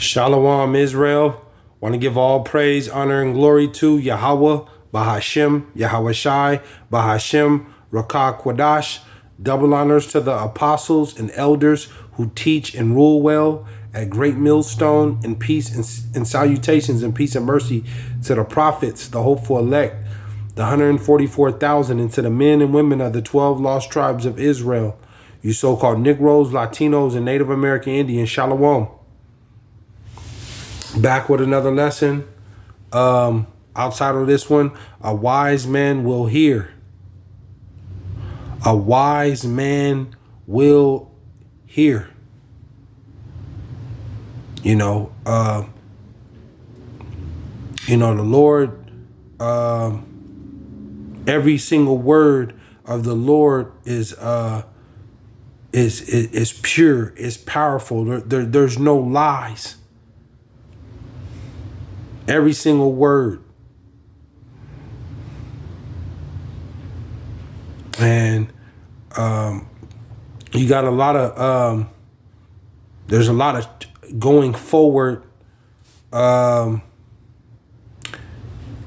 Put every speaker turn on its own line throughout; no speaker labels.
Shalom, Israel. Want to give all praise, honor, and glory to Yahawah, BASHAM, YAHAWAHSHI, BASHAM, Rakah Kwadash. Double honors to the apostles and elders who teach and rule well at Great Millstone, and peace and salutations and peace and mercy to the prophets, the hopeful elect, the 144,000, and to the men and women of the 12 lost tribes of Israel, you so-called Negroes, Latinos, and Native American Indians. Shalom. Back with another lesson. Outside of this one, a wise man will hear. A wise man will hear. The Lord, every single word of the Lord is pure, is powerful. There's no lies. Every single word. And you got a lot of there's a lot of going forward into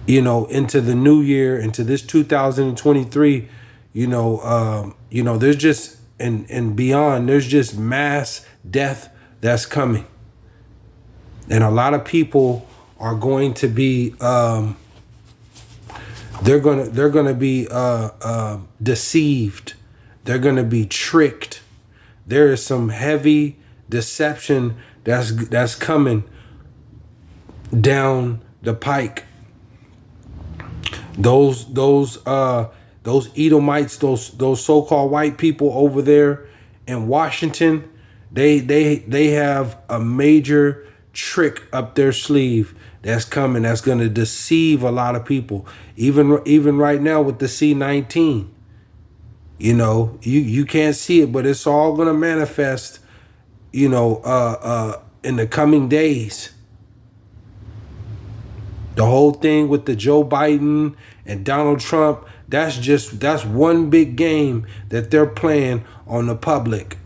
the new year, into this 2023, there's just and beyond, there's just mass death that's coming. And a lot of people are going to be they're gonna be deceived. They're gonna be tricked. There is some heavy deception that's coming down the pike. Those Edomites, those so-called white people over there in Washington, they have a major trick up their sleeve that's coming, that's going to deceive a lot of people. Even right now with the C-19, you can't see it, but it's all going to manifest, in the coming days. The whole thing with the Joe Biden and Donald Trump, that's one big game that they're playing on the public.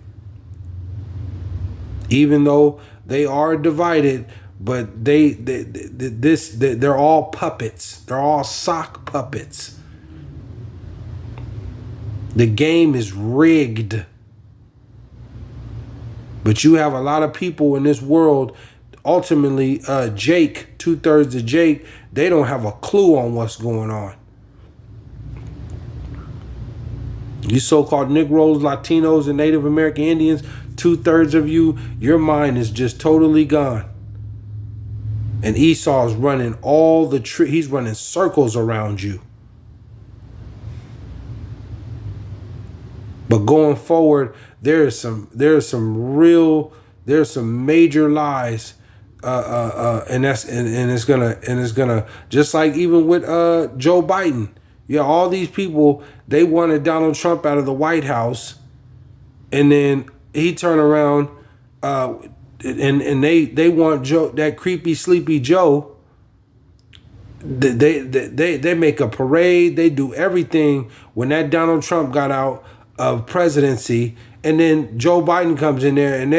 Even though they are divided, but they're all puppets. They're all sock puppets. The game is rigged. But you have a lot of people in this world, ultimately, Jake, 2/3 of Jake, they don't have a clue on what's going on. You so-called Negroes, Latinos, and Native American Indians, 2/3 of you, your mind is just totally gone. And Esau is running he's running circles around you. But going forward, there's some major lies, and it's gonna just like even with Joe Biden. Yeah, all these people, they wanted Donald Trump out of the White House, and then he turned around and they want Joe, that creepy sleepy Joe. They make a parade, they do everything when that Donald Trump got out of presidency, and then Joe Biden comes in there, and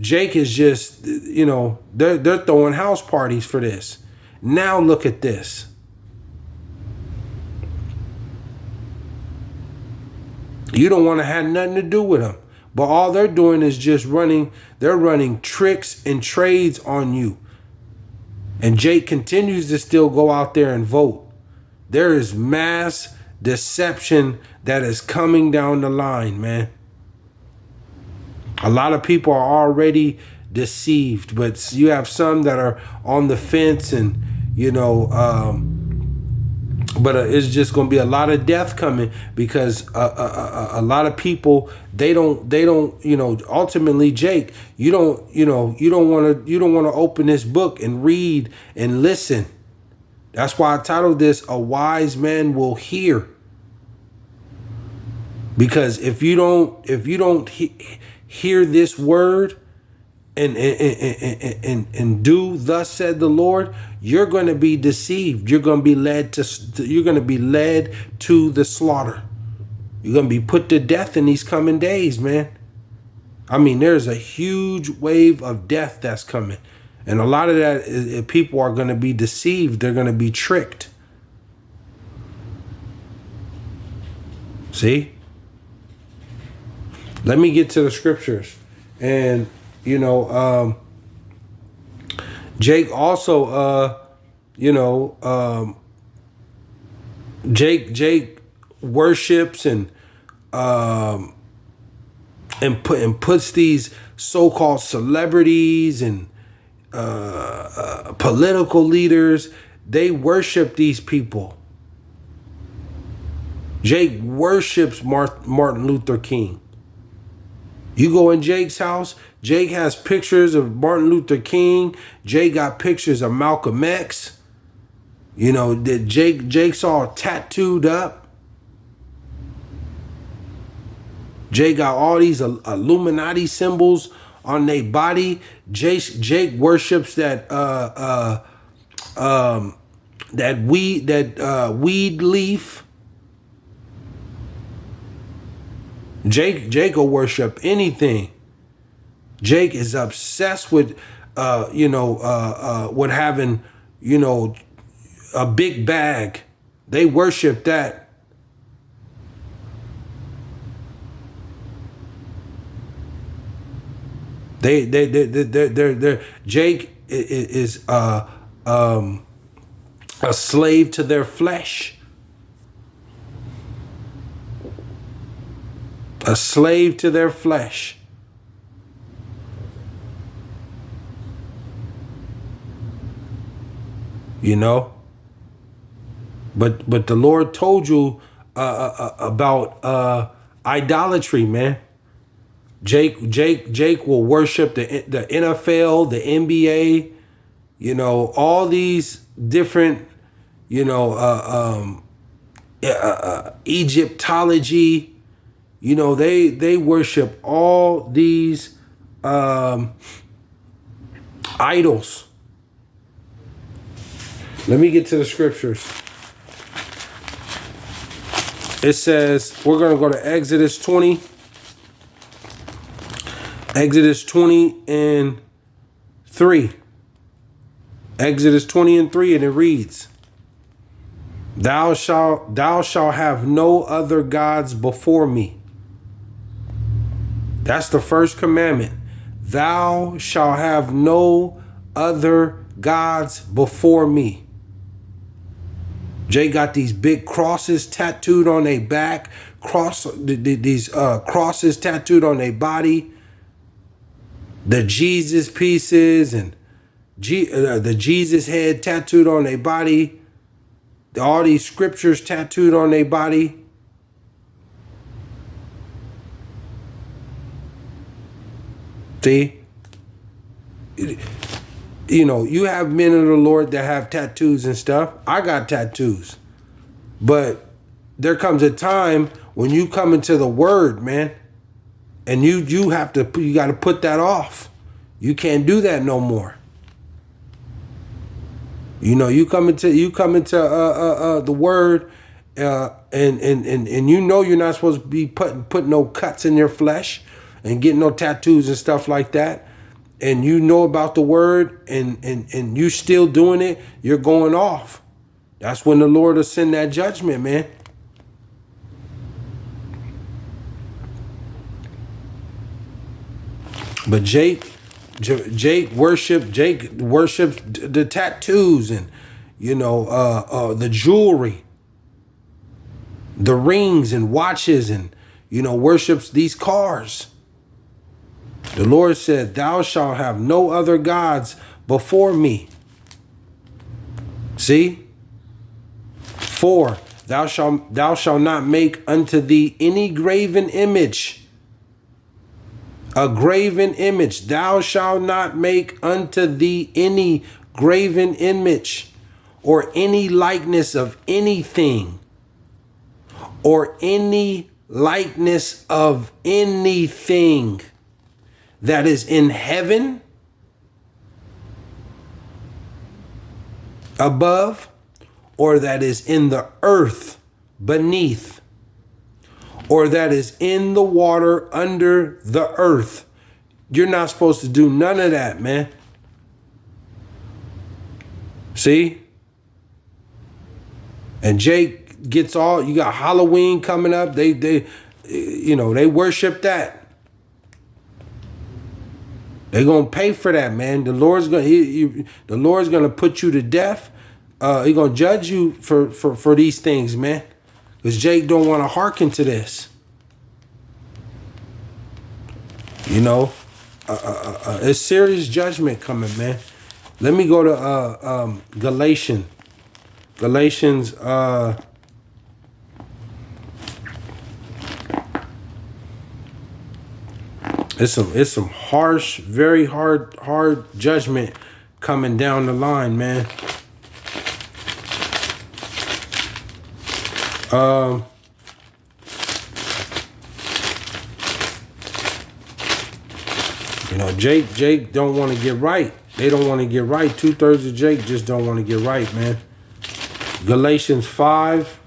Jake is just they're throwing house parties for this. Now look at this. You don't want to have nothing to do with them. But all they're doing is just running tricks and trades on you. And Jake continues to still go out there and vote. There is mass deception that is coming down the line, man. A lot of people are already deceived, but you have some that are on the fence, and but it's just going to be a lot of death coming because a lot of people, they don't ultimately, Jake, you don't want to open this book and read and listen. That's why I titled this "A Wise Man Will Hear." Because if you don't hear this word and do thus said the Lord, you're going to be deceived. You're going to be led to the slaughter. You're going to be put to death in these coming days, man. I mean, there's a huge wave of death that's coming. And a lot of that is people are going to be deceived. They're going to be tricked. See? Let me get to the scriptures. And, you know, Jake also, you know, Jake worships and puts these so-called celebrities and political leaders. They worship these people. Jake worships Martin Luther King. You go in Jake's house, Jake has pictures of Martin Luther King. Jake got pictures of Malcolm X. You know, that Jake's all tattooed up. Jake got all these Illuminati symbols on their body. Jake worships that weed leaf. Jake will worship anything. Jake is obsessed with with having, you know, a big bag. They worship that. They're Jake is a slave to their flesh. A slave to their flesh. You know? But the Lord told you about idolatry, man. Jake will worship the NFL, the NBA, you know, all these different, you know, Egyptology. You know, they worship all these idols. Let me get to the scriptures. It says, we're going to go to Exodus 20. Exodus 20 and 3. Exodus 20 and 3, and it reads, Thou shalt have no other gods before me. That's the first commandment. Thou shalt have no other gods before me. Jay got these big crosses tattooed on their back, these crosses tattooed on their body, the Jesus pieces and the Jesus head tattooed on their body, all these scriptures tattooed on their body. See? You know, you have men of the Lord that have tattoos and stuff. I got tattoos. But there comes a time when you come into the word, man, and you got to put that off. You can't do that no more. You know, you come into the word, and you know you're not supposed to be putting no cuts in your flesh and getting no tattoos and stuff like that. And you know about the word, and you still doing it, you're going off. That's when the Lord will send that judgment, man. But Jake worships the tattoos and, you know, the jewelry, the rings and watches, and, you know, worships these cars. The Lord said, Thou shalt have no other gods before me. See? 4, thou shalt not make unto thee any graven image. A graven image. Thou shalt not make unto thee any graven image, or any likeness of anything, or any likeness of anything that is in heaven above, or that is in the earth beneath, or that is in the water under the earth. You're not supposed to do none of that, man. See? And Jake gets all, you got Halloween coming up. They worship that. They're gonna pay for that, man. The Lord's gonna put you to death. He's gonna judge you for these things, man. Because Jake don't want to hearken to this. You know, it's serious judgment coming, man. Let me go to Galatians. Galatians. It's some harsh, very hard judgment coming down the line, man. You know, Jake don't want to get right. They don't want to get right. 2/3 of Jake just don't want to get right, man. Galatians 5.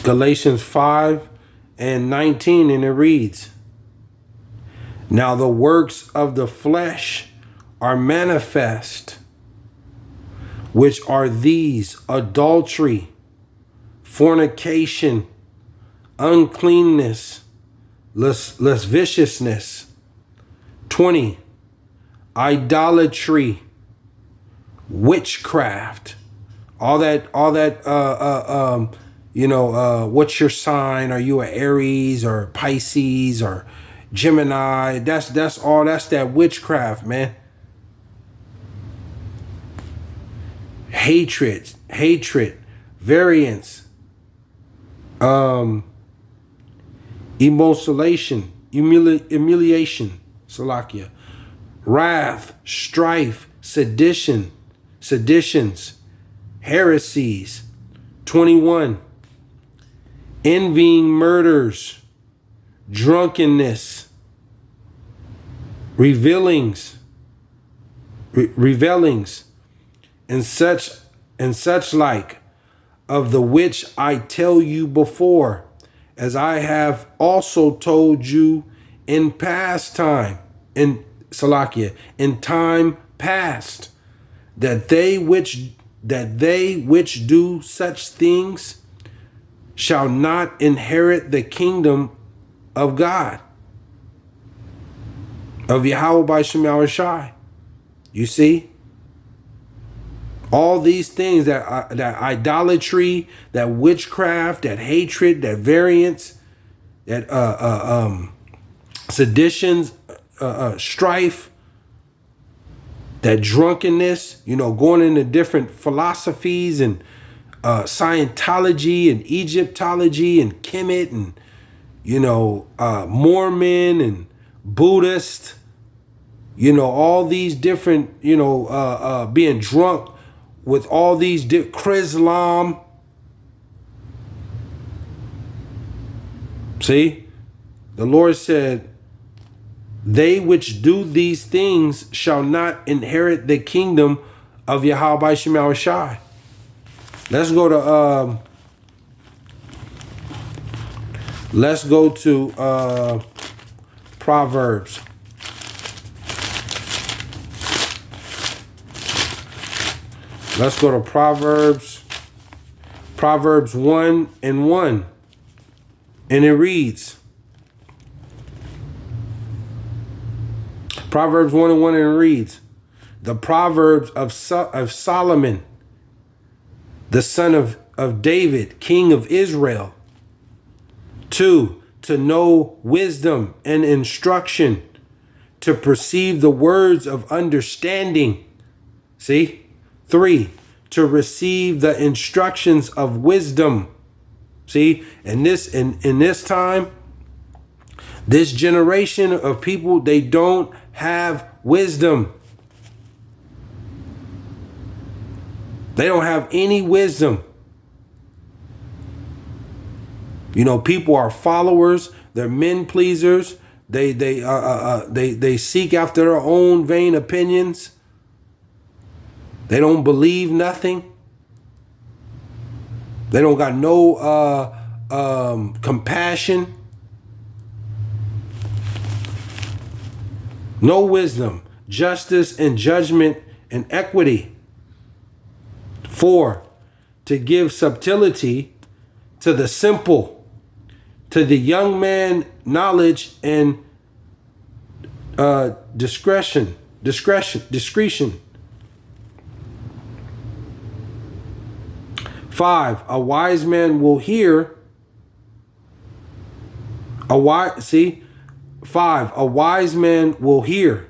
Galatians 5:19, and it reads, "Now the works of the flesh are manifest, which are these: adultery, fornication, uncleanness, lasciviousness." 20, idolatry, witchcraft, all that what's your sign? Are you an Aries or Pisces or Gemini? That's that witchcraft, man. Hatred, variance, emulation, Salakia, wrath, strife, seditions, heresies. 21, envying, murders, drunkenness, revelings, and such like, of the which I tell you before, as I have also told you in past time, in time past, that they which do such things shall not inherit the kingdom of God, of YAHAWAHSHI. You see? All these things, that idolatry, that witchcraft, that hatred, that variance, that seditions, strife, that drunkenness, going into different philosophies and Scientology and Egyptology and Kemet and Mormon and Buddhist, all these different, being drunk with all these Chrislam. See, the Lord said, they which do these things shall not inherit the kingdom of YAHAWAHSHI. Let's go to Proverbs. Let's go to Proverbs 1:1. And it reads, Proverbs 1:1, and it reads, the Proverbs of Solomon, the son of David, king of Israel. 2, to know wisdom and instruction, to perceive the words of understanding. See? 3, to receive the instructions of wisdom. See? In this time, this generation of people, they don't have wisdom. They don't have any wisdom. People are followers. They're men pleasers. They seek after their own vain opinions. They don't believe nothing. They don't got no compassion, no wisdom, justice and judgment and equity. 4, to give subtlety to the simple, to the young man knowledge and discretion. 5, a wise man will hear. 5, a wise man will hear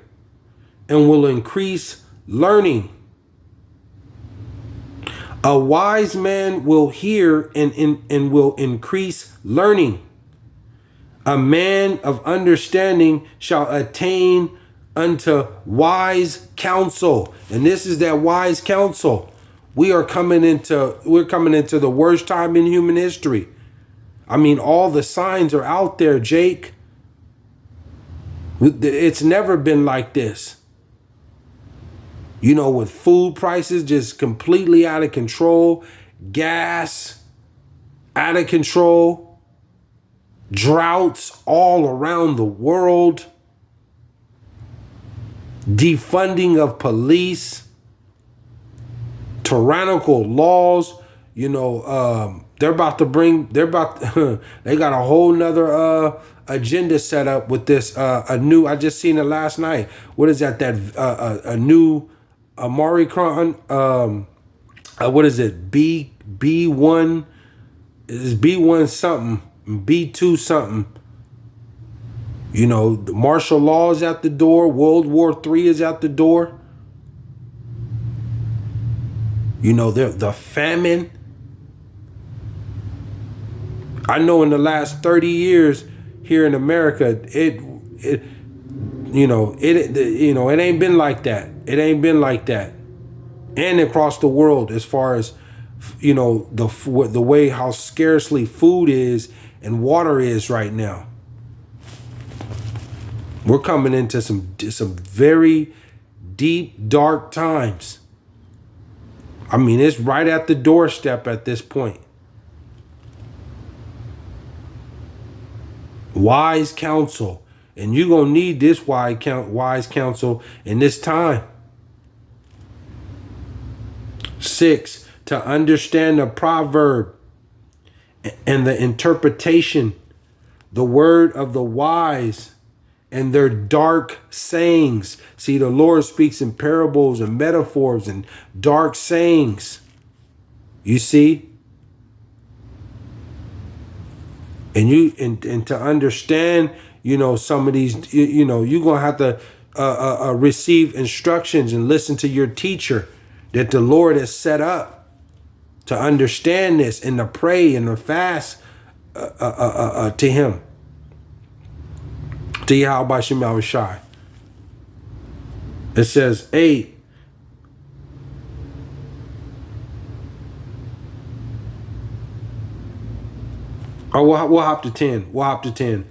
and will increase learning. A wise man will hear and will increase learning. A man of understanding shall attain unto wise counsel. And this is that wise counsel. We're coming into the worst time in human history. I mean, all the signs are out there, Jake. It's never been like this. You know, with food prices just completely out of control, gas out of control, droughts all around the world, defunding of police, tyrannical laws. You know, they got a whole nother agenda set up with this I just seen it last night. What is that? A new Amari Kron, what is it? B1 is B1 something, B2 something. You know, the martial law is at the door. World War III is at the door. You know, the famine. I know in the last 30 years here in America, it ain't been like that. It ain't been like that. And across the world, as far as, you know, the way how scarcely food is and water is right now. We're coming into some very deep, dark times. I mean, it's right at the doorstep at this point. Wise counsel. And you're going to need this wise counsel in this time. 6, to understand the proverb and the interpretation, the word of the wise and their dark sayings. See, the Lord speaks in parables and metaphors and dark sayings. You see? And to understand, you know, some of these, you know, you're going to have to receive instructions and listen to your teacher that the Lord has set up to understand this and to pray and to fast to him. To YAHAWAHSHI. It says 8. Oh, we'll hop to 10. We'll hop to 10.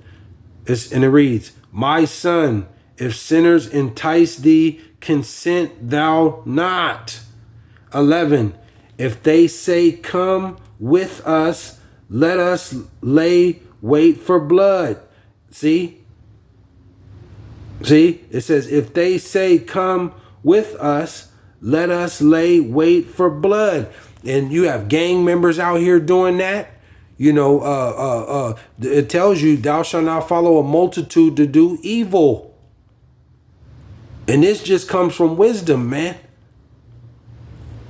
And it reads, my son, if sinners entice thee, consent thou not. 11, if they say, come with us, let us lay wait for blood. See, it says, if they say, come with us, let us lay wait for blood. And you have gang members out here doing that. You know, it tells you, thou shalt not follow a multitude to do evil. And this just comes from wisdom, man.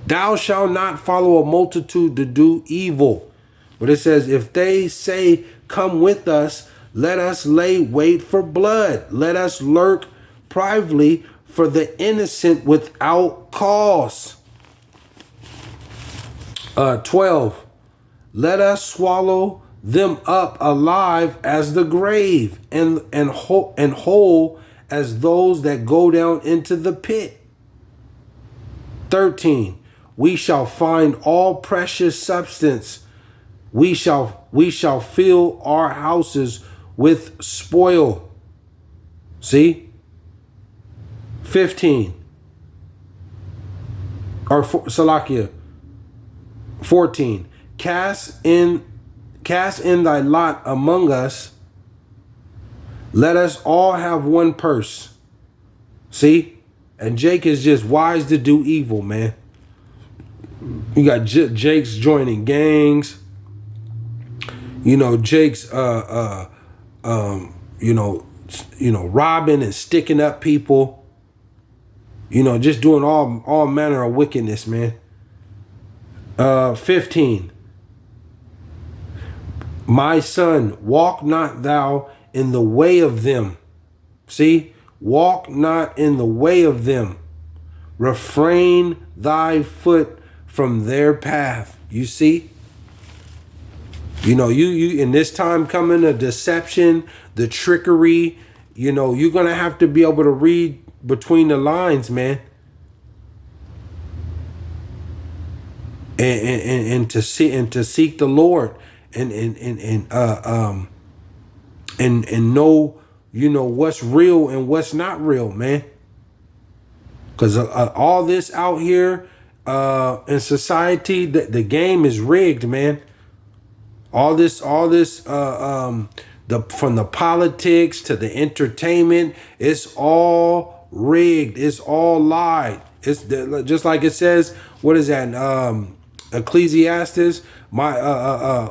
Thou shalt not follow a multitude to do evil. But it says, if they say, come with us, let us lay wait for blood. Let us lurk privately for the innocent without cause. 12. Let us swallow them up alive as the grave, and whole as those that go down into the pit. 13. We shall find all precious substance. We shall fill our houses with spoil. See? 15. Or Salakia. 14. Cast in cast in thy lot among us. Let us all have one purse. See? And Jake is just wise to do evil, man. You got Jake's joining gangs. You know, Jake's robbing and sticking up people. You know, just doing all manner of wickedness, man. 15. My son, walk not thou in the way of them. See? Walk not in the way of them. Refrain thy foot from their path. You see? You know, you in this time coming, the deception, the trickery, you know, you're going to have to be able to read between the lines, man. And to seek the Lord and know, you know, what's real and what's not real, man. Because all this out here in society, the game is rigged, man. All this from the politics to the entertainment, it's all rigged. It's all lied. It's just like it says. What is that? Ecclesiastes.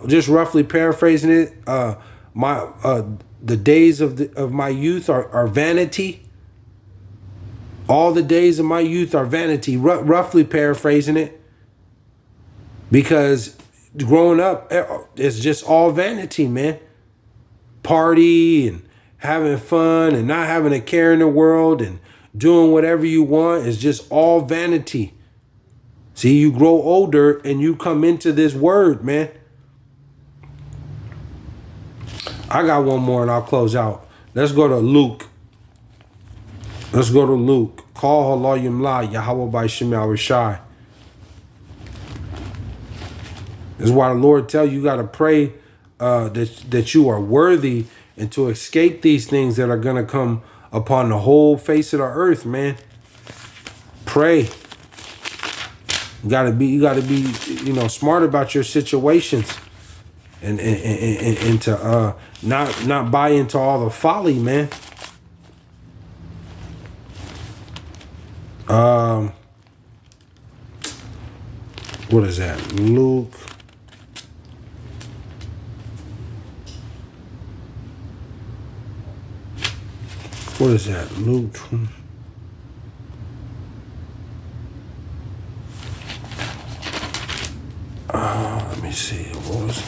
Just roughly paraphrasing it. The days of my youth are vanity. All the days of my youth are vanity. Roughly paraphrasing it, because growing up, it's just all vanity, man. Party and having fun and not having a care in the world and doing whatever you want is just all vanity. See, you grow older and you come into this word, man. I got one more and I'll close out. Let's go to Luke. Let's go to Luke. Call Allah Yumla YAHAWAHSHI. This is why the Lord tell you got to pray that you are worthy and to escape these things that are going to come upon the whole face of the earth, man. Pray. You gotta be, you know, smart about your situations, and to not buy into all the folly, man. What is that? Luke. What is that? Luke. Let me see. What was it?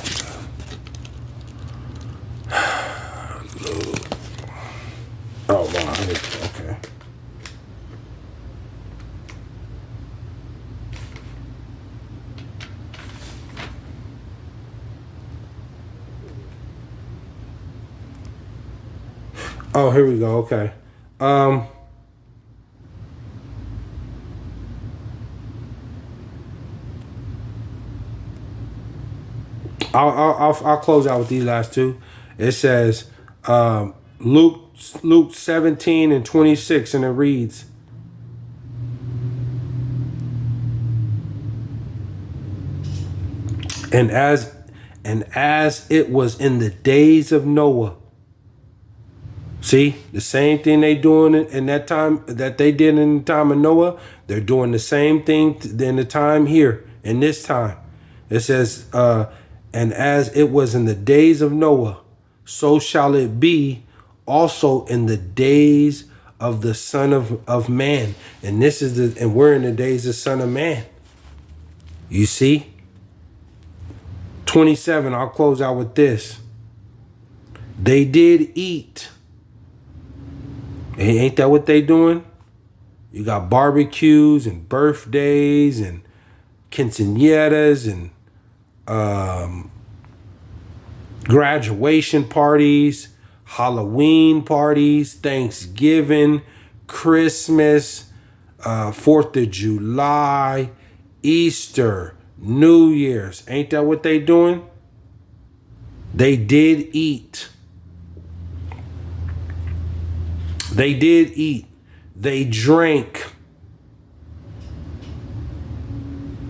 Luke. Oh, wow. Okay. Oh, here we go. Okay. I'll close out with these last two. It says Luke 17 and 26, and it reads, and as it was in the days of Noah. See, the same thing they doing in that time that they did in the time of Noah, they're doing the same thing in the time here, in this time. It says, and as it was in the days of Noah, so shall it be also in the days of the Son of Man. And this is and we're in the days of Son of Man. You see? 27, I'll close out with this. They did eat. Ain't that what they doing? You got barbecues and birthdays and quinceañeras and graduation parties, Halloween parties, Thanksgiving, Christmas, 4th of July, Easter, New Year's. Ain't that what they doing? They did eat. They did eat. They drank.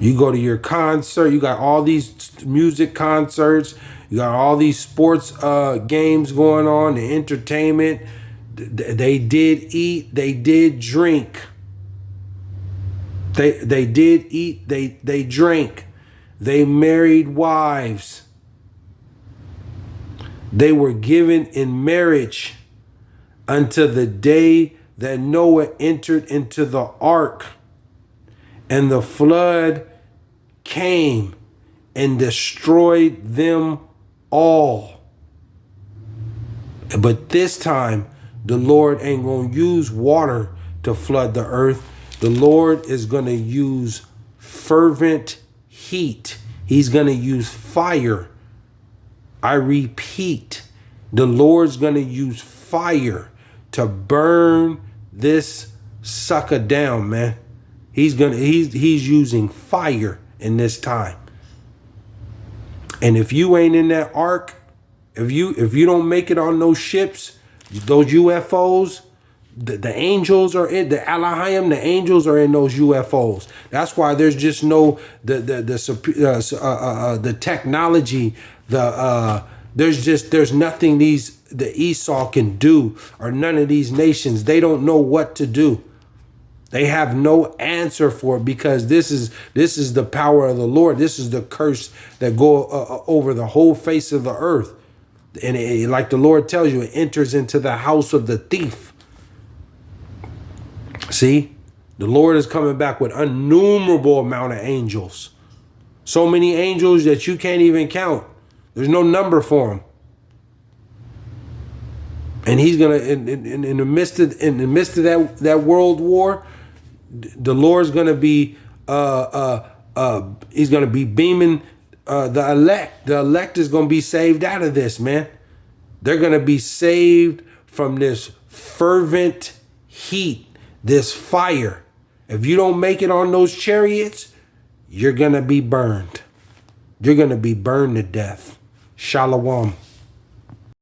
You go to your concert, you got all these music concerts, you got all these sports games going on, the entertainment. They did eat, they did drink. They did eat, they drank. They married wives. They were given in marriage until the day that Noah entered into the ark, and the flood came and destroyed them all. But this time, the Lord ain't going to use water to flood the earth. The Lord is going to use fervent heat. He's going to use fire. I repeat, the Lord's going to use fire to burn this sucker down, man. He's using fire in this time. And if you ain't in that ark, if you don't make it on those ships, those UFOs, the angels are in the Elohim. The angels are in those UFOs. That's why there's just no the technology. There's nothing the Esau can do, or none of these nations. They don't know what to do. They have no answer for it, because this is the power of the Lord. This is the curse that go over the whole face of the earth. And like the Lord tells you, it enters into the house of the thief. See, the Lord is coming back with innumerable amount of angels. So many angels that you can't even count. There's no number for them. And he's gonna in the midst of that world war, the Lord's gonna be he's gonna be beaming the elect. The elect is gonna be saved out of this, man. They're gonna be saved from this fervent heat, this fire. If you don't make it on those chariots, you're gonna be burned. You're gonna be burned to death. Shalom.